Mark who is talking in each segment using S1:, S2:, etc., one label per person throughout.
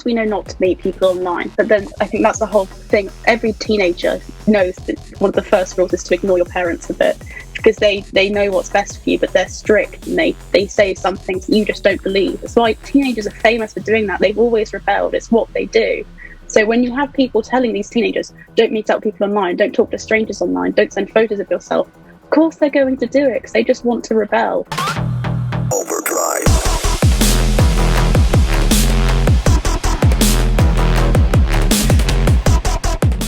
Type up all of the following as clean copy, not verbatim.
S1: we know not to meet people online, but then I think that's the whole thing. Every teenager knows that one of the first rules is to ignore your parents a bit, because they know what's best for you, but they're strict and they say some things you just don't believe. It's why teenagers are famous for doing that. They've always rebelled. It's what they do. So when you have people telling these teenagers, don't meet up with people online, don't talk to strangers online, don't send photos of yourself, of course they're going to do it because they just want to rebel.
S2: Overdrive.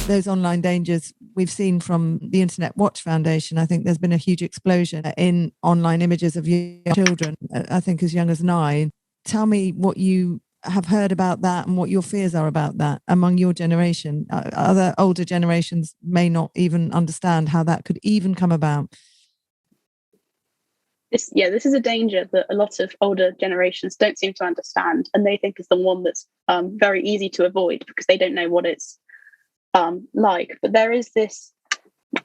S3: Those online dangers we've seen from the Internet Watch Foundation. I think there's been a huge explosion in online images of young children, I think as young as 9. Tell me what you have heard about that and what your fears are about that among your generation. Other older generations may not even understand how that could even come about.
S1: This is a danger that a lot of older generations don't seem to understand, and they think is the one that's very easy to avoid because they don't know what it's like. But there is this,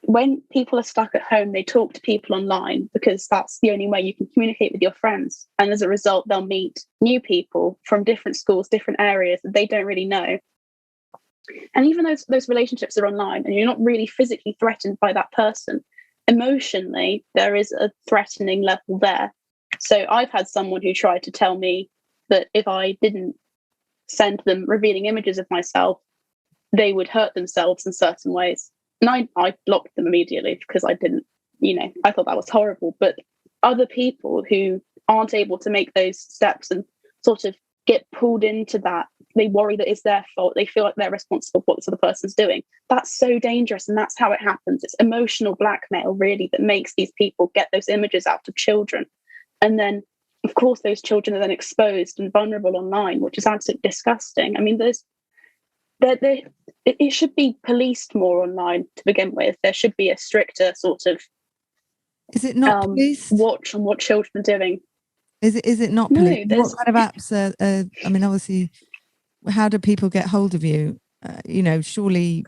S1: when people are stuck at home, they talk to people online because that's the only way you can communicate with your friends, and as a result they'll meet new people from different schools, different areas that they don't really know. And even though those relationships are online and you're not really physically threatened by that person, emotionally there is a threatening level there. So I've had someone who tried to tell me that if I didn't send them revealing images of myself, they would hurt themselves in certain ways. And I blocked them immediately because I didn't, I thought that was horrible. But other people who aren't able to make those steps and sort of get pulled into that, they worry that it's their fault. They feel like they're responsible for what this other person's doing. That's so dangerous. And that's how it happens. It's emotional blackmail, really, that makes these people get those images out of children. And then, of course, those children are then exposed and vulnerable online, which is absolutely disgusting. I mean, it should be policed more online to begin with. There should be a stricter sort of
S3: is it not policed?
S1: Watch on what children are doing.
S3: Is it not policed? No, what kind of apps are I mean, obviously, how do people get hold of you? Surely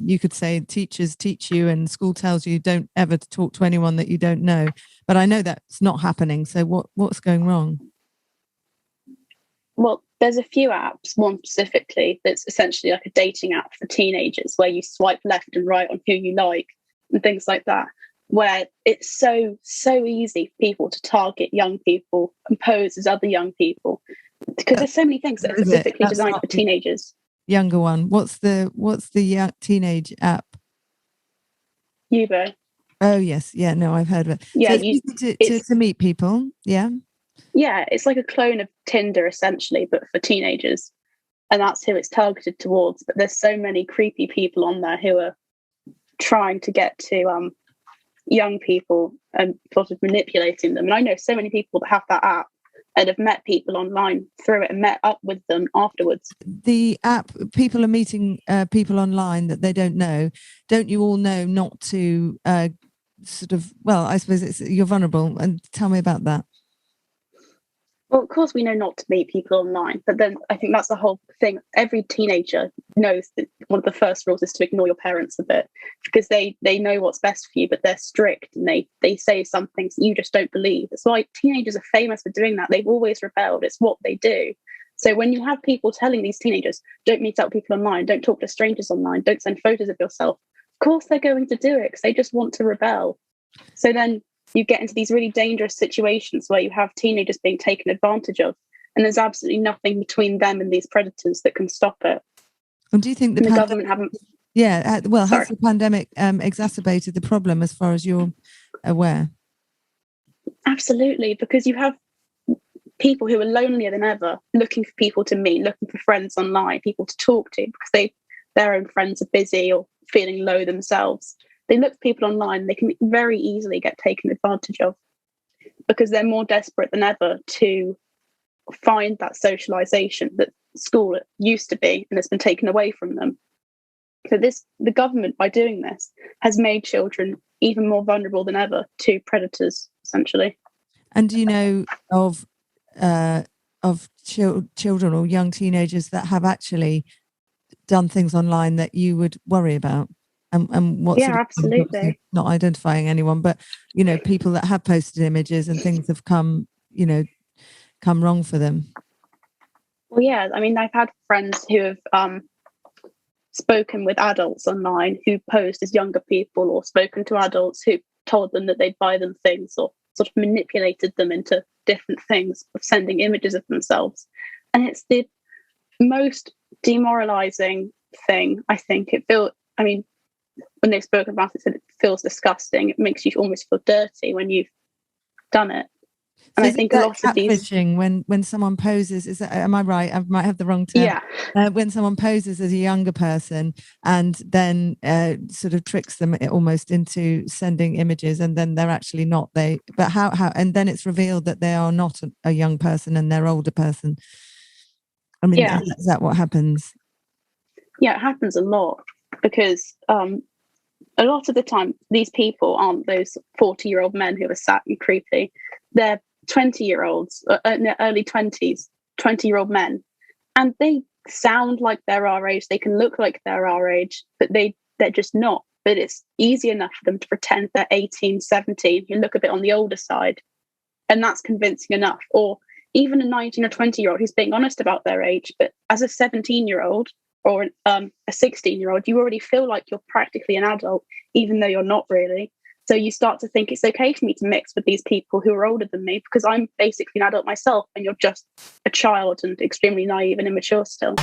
S3: you could say teachers teach you and school tells you don't ever talk to anyone that you don't know. But I know that's not happening. So what's going wrong?
S1: Well, there's a few apps, one specifically that's essentially like a dating app for teenagers where you swipe left and right on who you like and things like that, where it's so easy for people to target young people and pose as other young people because there's so many things that are specifically designed for teenagers.
S3: Younger one. What's the young teenage app?
S1: Yubo.
S3: Oh yes, yeah. No, I've heard of it.
S1: Yeah,
S3: so it's easy to meet people. Yeah.
S1: Yeah, it's like a clone of Tinder essentially, but for teenagers, and that's who it's targeted towards. But there's so many creepy people on there who are trying to get to young people and sort of manipulating them. And I know so many people that have that app and have met people online through it and met up with them afterwards.
S3: The app, people are meeting people online that they don't know. Don't you all know not to sort of? Well, I suppose you're vulnerable. And tell me about that.
S1: Well, of course, we know not to meet people online, but then I think that's the whole thing. Every teenager knows that one of the first rules is to ignore your parents a bit because they know what's best for you, but they're strict and they say some things you just don't believe. That's why teenagers are famous for doing that. They've always rebelled. It's what they do. So when you have people telling these teenagers, don't meet up with people online, don't talk to strangers online, don't send photos of yourself, of course they're going to do it because they just want to rebel. So then you get into these really dangerous situations where you have teenagers being taken advantage of, and there's absolutely nothing between them and these predators that can stop it.
S3: And do you think the
S1: government haven't?
S3: Yeah, well, has the pandemic exacerbated the problem as far as you're aware? Absolutely,
S1: because you have people who are lonelier than ever, looking for people to meet, looking for friends online, people to talk to, because their own friends are busy or feeling low themselves. They look for people online, they can very easily get taken advantage of because they're more desperate than ever to find that socialization that school used to be and has been taken away from them. So the government, by doing this, has made children even more vulnerable than ever to predators, essentially.
S3: And do you know of children or young teenagers that have actually done things online that you would worry about? And what sort of
S1: absolutely.
S3: Not identifying anyone, but people that have posted images and things have come wrong for them.
S1: Well, yeah, I mean, I've had friends who have spoken with adults online who posed as younger people, or spoken to adults who told them that they'd buy them things, or sort of manipulated them into different things of sending images of themselves. And it's the most demoralizing thing, I think. I mean, when they've spoken about it, said it feels disgusting. It makes you almost feel dirty when you've done it. And
S3: So
S1: I think a lot of these
S3: catfishing, when someone poses, is that, am I right? I might have the wrong term.
S1: Yeah.
S3: When someone poses as a younger person and then sort of tricks them almost into sending images, and then they're actually not. But how and then it's revealed that they are not a young person and they're older person. I mean,
S1: Yeah.
S3: is that what happens?
S1: Yeah, it happens a lot, because a lot of the time these people aren't those 40-year-old men who are sat and creepy. They're 20-year-olds, in their early 20s, 20-year-old men, and they sound like they're our age. They can look like they're our age, but they're just not. But it's easy enough for them to pretend they're 18, 17, who look a bit on the older side, and that's convincing enough. Or even a 19 or 20-year-old who's being honest about their age, but as a 17-year-old or a 16-year-old, you already feel like you're practically an adult, even though you're not really. So you start to think it's okay for me to mix with these people who are older than me, because I'm basically an adult myself, and you're just a child and extremely naive and immature still.